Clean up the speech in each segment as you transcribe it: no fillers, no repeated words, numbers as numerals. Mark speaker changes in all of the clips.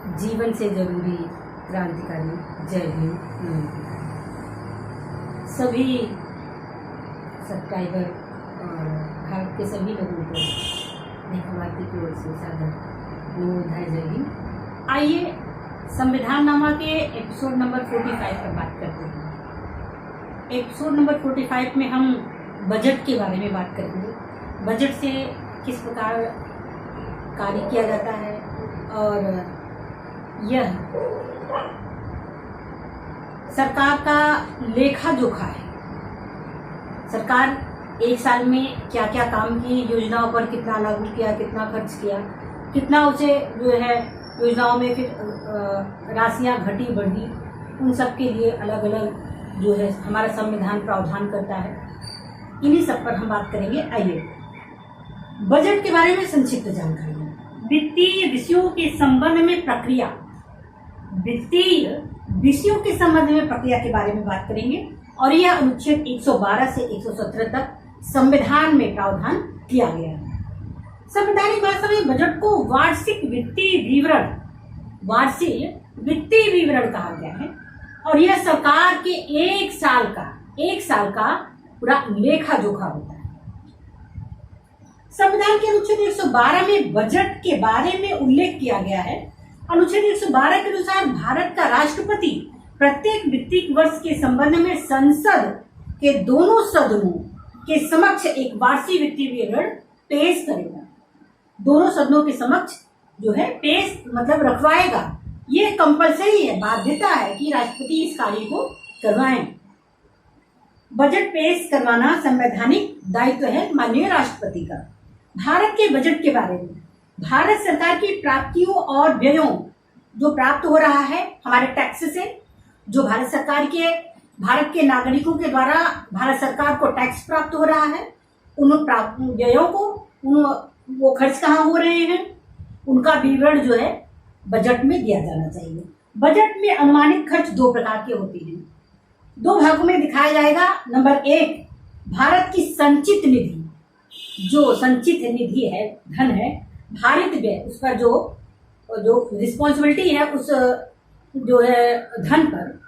Speaker 1: जीवन से जरूरी क्रांतिकारी जय भीम नमस्ते। सभी सब्सक्राइबर और भारत के सभी लोगों को नेहा भारती की ओर से सादर नमोधाय जय भीम। आइए संविधान नामा के एपिसोड नंबर 45 पर बात करते हैं। एपिसोड नंबर 45 में हम बजट के बारे में बात करेंगे। बजट से किस प्रकार कार्य किया जाता है और यह सरकार का लेखा जोखा है। सरकार एक साल में क्या क्या काम की, योजनाओं पर कितना लागू किया, कितना खर्च किया, कितना उसे जो है योजनाओं में फिर राशियां घटी बढ़ी, उन सब के लिए अलग अलग जो है हमारा संविधान प्रावधान करता है। इन्हीं सब पर हम बात करेंगे। आइए बजट के बारे में संक्षिप्त जानकारी। वित्तीय विषयों के संबंध में प्रक्रिया, वित्तीय विषयों के संबंध में प्रक्रिया के बारे में बात करेंगे और यह अनुच्छेद 112 से 117 तक संविधान में प्रावधान किया गया है। संवैधानिक भाषा में बजट को वार्षिक वित्तीय विवरण कहा गया है और यह सरकार के एक साल का पूरा लेखा जोखा होता है। संविधान के अनुच्छेद 112 में बजट के बारे में उल्लेख किया गया है। अनुच्छेद 112 के अनुसार भारत का राष्ट्रपति प्रत्येक वित्तीय वर्ष के संबंध में संसद के दोनों सदनों के समक्ष एक वार्षिक वित्तीय विवरण पेश करेगा। दोनों सदनों के समक्ष जो है पेश मतलब रखवाएगा। ये कंपलसरी है, बाध्यता है कि राष्ट्रपति इस कार्य को करवाएं। बजट पेश करवाना संवैधानिक दायित्व है माननीय राष्ट्रपति का। भारत के बजट के बारे में, भारत सरकार की प्राप्तियों और व्ययों जो प्राप्त हो रहा है हमारे टैक्स से, जो भारत के नागरिकों के द्वारा भारत सरकार को टैक्स प्राप्त हो रहा है, उन व्ययों को वो खर्च कहाँ हो रहे हैं, उनका विवरण जो है बजट में दिया जाना चाहिए। बजट में अनुमानित खर्च दो प्रकार के होते हैं, दो भागों में दिखाया जाएगा। नंबर 1, भारत की संचित निधि, जो संचित निधि है, धन है, भारित व्यय, उस पर जो रिस्पॉन्सिबिलिटी है उस जो है धन पर।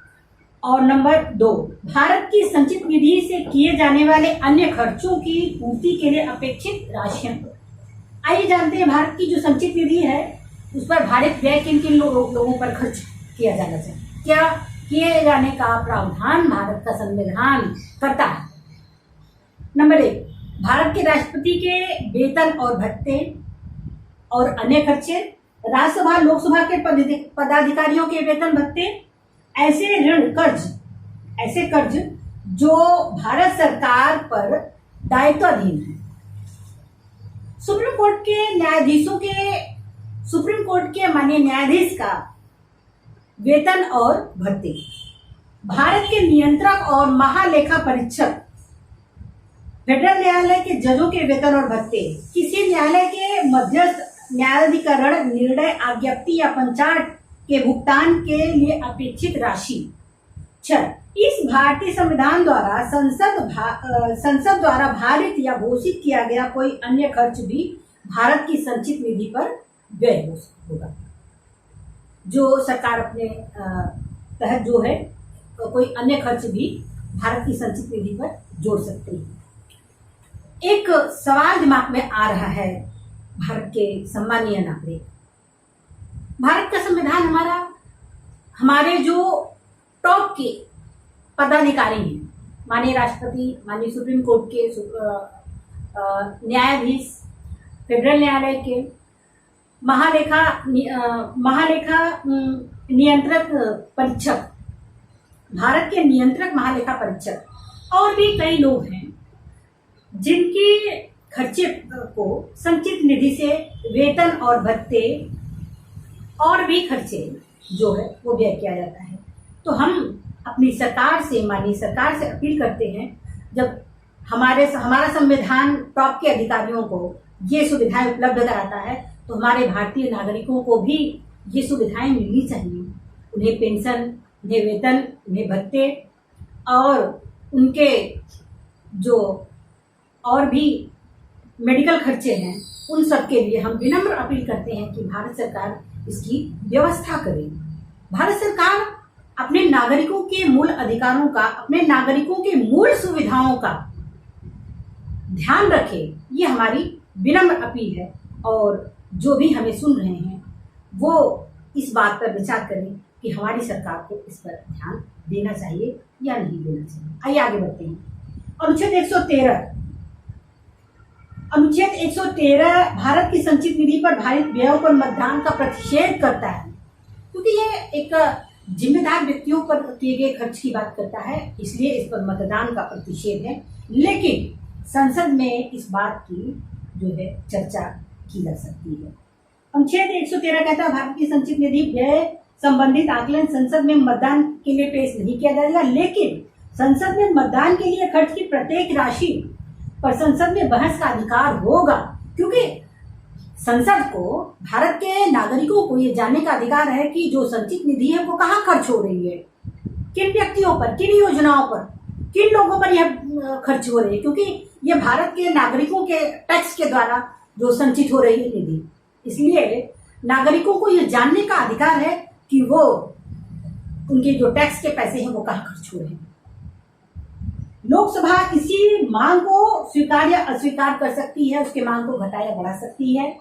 Speaker 1: और नंबर 2, भारत की संचित निधि से किए जाने वाले अन्य खर्चों की पूर्ति के लिए अपेक्षित राशियां। आइए जानते हैं भारत की जो संचित निधि है उस पर भारित व्यय किन किन लोगों पर खर्च किया जाना चाहिए, क्या किए जाने का प्रावधान भारत का संविधान करता है। नंबर 1, भारत के राष्ट्रपति के वेतन और भत्ते और अन्य खर्चे, राज्यसभा लोकसभा के पदाधिकारियों के वेतन भत्ते, ऐसे कर्ज जो भारत सरकार पर दायित्वाधीन है। सुप्रीम कोर्ट के माननीय न्यायाधीश का वेतन और भत्ते, भारत के नियंत्रक और महालेखा परीक्षक, फेडरल न्यायालय के जजों के वेतन और भत्ते, किसी न्यायालय के मध्यस्थ न्यायाधिकरण निर्णय, आज्ञप्ति या पंचाट के भुगतान के लिए अपेक्षित राशि। 6, इस भारतीय संविधान द्वारा संसद द्वारा भारित या घोषित किया गया कोई अन्य खर्च भी भारत की संचित निधि पर व्यय होगा। जो सरकार अपने तहत जो है कोई अन्य खर्च भी भारत की संचित निधि पर जोड़ सकती है। एक सवाल दिमाग में आ रहा है भारत के सम्मानीय नागरिक, भारत का संविधान हमारे जो टॉप के पदाधिकारी हैं, माननीय राष्ट्रपति, माननीय सुप्रीम कोर्ट के न्यायाधीश, फेडरल न्यायालय के महालेखा नियंत्रक परीक्षक, भारत के नियंत्रक महालेखा परीक्षक और भी कई लोग हैं जिनके खर्चे को संचित निधि से वेतन और भत्ते और भी खर्चे जो है वो व्यय किया जाता है। तो हम अपनी माननीय सरकार से अपील करते हैं, जब हमारा संविधान टॉप के अधिकारियों को ये सुविधाएं उपलब्ध कराता है तो हमारे भारतीय नागरिकों को भी ये सुविधाएं मिलनी चाहिए। उन्हें पेंशन, उन्हें वेतन, उन्हें भत्ते और उनके जो और भी मेडिकल खर्चे हैं, उन सब के लिए हम विनम्र अपील करते हैं कि भारत सरकार इसकी व्यवस्था करे। भारत सरकार अपने नागरिकों के मूल अधिकारों का, अपने नागरिकों के मूल सुविधाओं का ध्यान रखे, ये हमारी विनम्र अपील है। और जो भी हमें सुन रहे हैं वो इस बात पर विचार करें कि हमारी सरकार को इस पर ध्यान देना चाहिए या नहीं देना चाहिए। आइए आगे बढ़ते हैं। अनुच्छेद 113 भारत की संचित निधि पर भारित व्ययों पर मतदान का प्रतिषेध करता है, क्योंकि ये एक जिम्मेदार व्यक्तियों पर किए गए खर्च की बात करता है, इसलिए इस पर मतदान का प्रतिषेध है। लेकिन संसद में इस बात की जो है चर्चा की जा सकती है। अनुच्छेद 113 कहता है भारत की संचित निधि व्यय संबंधित आकलन संसद में मतदान के लिए पेश नहीं किया जाएगा, लेकिन संसद में मतदान के लिए खर्च की प्रत्येक राशि पर संसद में बहस का अधिकार होगा, क्योंकि संसद को, भारत के नागरिकों को ये जानने का अधिकार है कि जो संचित निधि है वो कहाँ खर्च हो रही है, किन व्यक्तियों पर, किन योजनाओं पर, किन लोगों पर यह खर्च हो रही है, क्योंकि ये भारत के नागरिकों के टैक्स के द्वारा जो संचित हो रही है निधि। इसलिए नागरिकों को यह जानने का अधिकार है कि वो उनके जो टैक्स के पैसे हैं वो कहाँ खर्च हो रहे हैं। लोकसभा किसी मांग को स्वीकार या अस्वीकार कर सकती है, उसके मांग को घटा या बढ़ा सकती है।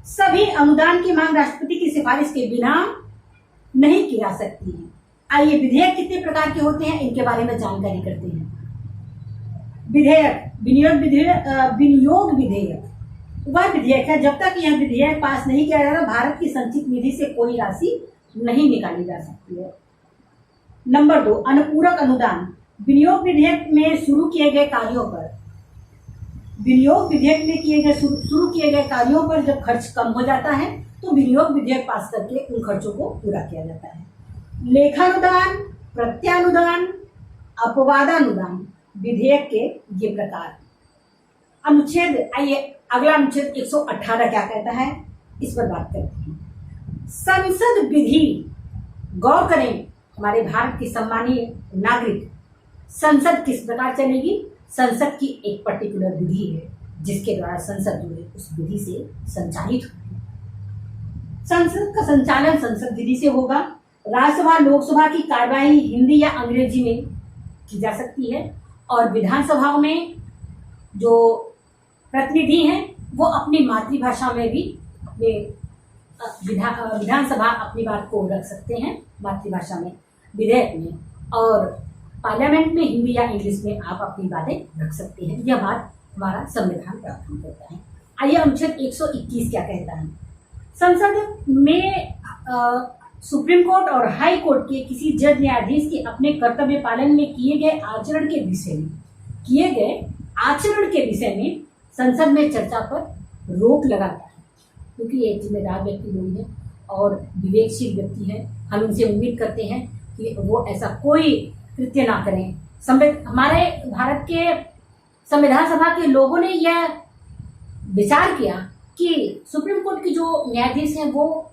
Speaker 1: सभी अनुदान की मांग राष्ट्रपति की सिफारिश के बिना नहीं की जा सकती है। आइए विधेयक कितने प्रकार के होते हैं इनके बारे में जानकारी करते हैं। विधेयक, विनियोग विधेयक वह विधेयक है जब तक यह विधेयक पास नहीं किया जाता भारत की संचित निधि से कोई राशि नहीं निकाली जा सकती है। नंबर 2, अनुपूरक अनुदान। विनियोग विधेयक में शुरू किए गए कार्यों पर, विनियोग विधेयक में शुरू किए गए कार्यों पर जब खर्च कम हो जाता है तो विनियोग विधेयक पास करके उन खर्चों को पूरा किया जाता है। लेखानुदान, प्रत्यानुदान, अपवादानुदान विधेयक के ये प्रकार। अनुच्छेद, आइए अगला अनुच्छेद 118 क्या कहता है इस पर बात करते हैं। संसद विधि, गौर करें हमारे भारत की सम्मानीय नागरिक, संसद किस प्रकार चलेगी। संसद की एक पर्टिकुलर विधि है जिसके द्वारा संसद जो है उस विधि से संचालित होगी। संसद का संचालन संसद विधि से होगा। राज्यसभा लोकसभा की कार्यवाही हिंदी या अंग्रेजी में की जा सकती है और विधानसभाओं में जो प्रतिनिधि हैं वो अपनी मातृभाषा में भी अपने विधानसभा अपनी बात को रख सकते हैं मातृभाषा में, विधेयक में, और पार्लियामेंट में हिंदी या इंग्लिश में आप अपनी बातें रख सकते हैं। यह बात हमारा संविधान प्रावधान करता है। आइए अनुच्छेद 121 क्या कहता है। संसद में सुप्रीम कोर्ट और हाई कोर्ट के किसी जज न्यायाधीश के अपने कर्तव्य पालन में किए गए आचरण के विषय में संसद में चर्चा पर रोक लगाता है, क्योंकि ये जिम्मेदार व्यक्ति लोग हैं और विवेकशील व्यक्ति हैं। हम उनसे उम्मीद करते हैं कि वो ऐसा कोई कृत्य ना करें। हमारे भारत के संविधान सभा के लोगों ने यह विचार किया कि सुप्रीम कोर्ट की जो न्यायाधीश हैं वो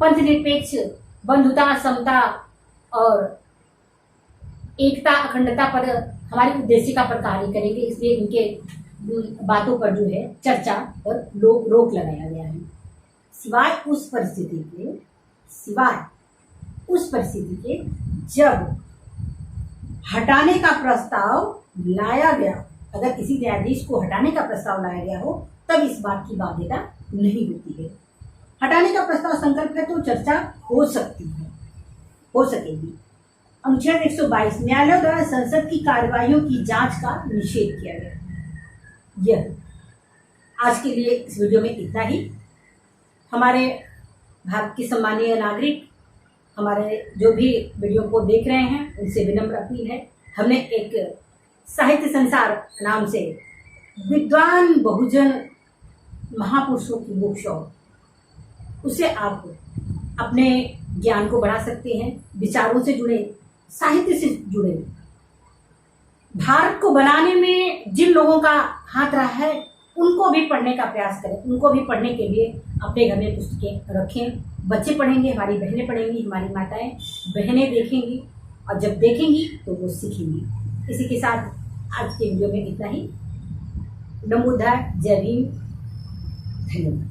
Speaker 1: पंथनिरपेक्ष, बंधुता, समता और एकता, अखंडता पर हमारी उद्देशिका पर कार्य करेंगे, इसलिए इनके बातों पर जो है चर्चा पर रोक लगाया गया है। सिवाय उस परिस्थिति के जब हटाने का प्रस्ताव लाया गया, अगर किसी न्यायाधीश को हटाने का प्रस्ताव लाया गया हो तब इस बात की बाध्यता नहीं होती है। हटाने का प्रस्ताव संकल्प है तो चर्चा हो सकेगी। अनुच्छेद 122 न्यायालयों द्वारा संसद की कार्यवाहियों की जांच का निषेध किया गया। यह आज के लिए इस वीडियो में इतना ही। हमारे भारत के सम्मानीय नागरिक, हमारे जो भी वीडियो को देख रहे हैं उनसे विनम्र अपील है, हमने एक साहित्य संसार नाम से विद्वान बहुजन महापुरुषों की बुकशॉप, उससे आप अपने ज्ञान को बढ़ा सकते हैं, विचारों से जुड़े, साहित्य से जुड़े। भारत को बनाने में जिन लोगों का हाथ रहा है उनको भी पढ़ने का प्रयास करें, उनको भी पढ़ने के लिए अपने घर में पुस्तकें रखें। बच्चे पढ़ेंगे, हमारी बहनें पढ़ेंगी, हमारी माताएं बहनें देखेंगी और जब देखेंगी तो वो सीखेंगी। इसी के साथ आज के वीडियो में इतना ही। नमो बुद्धाय, जय भीम, धन्यवाद।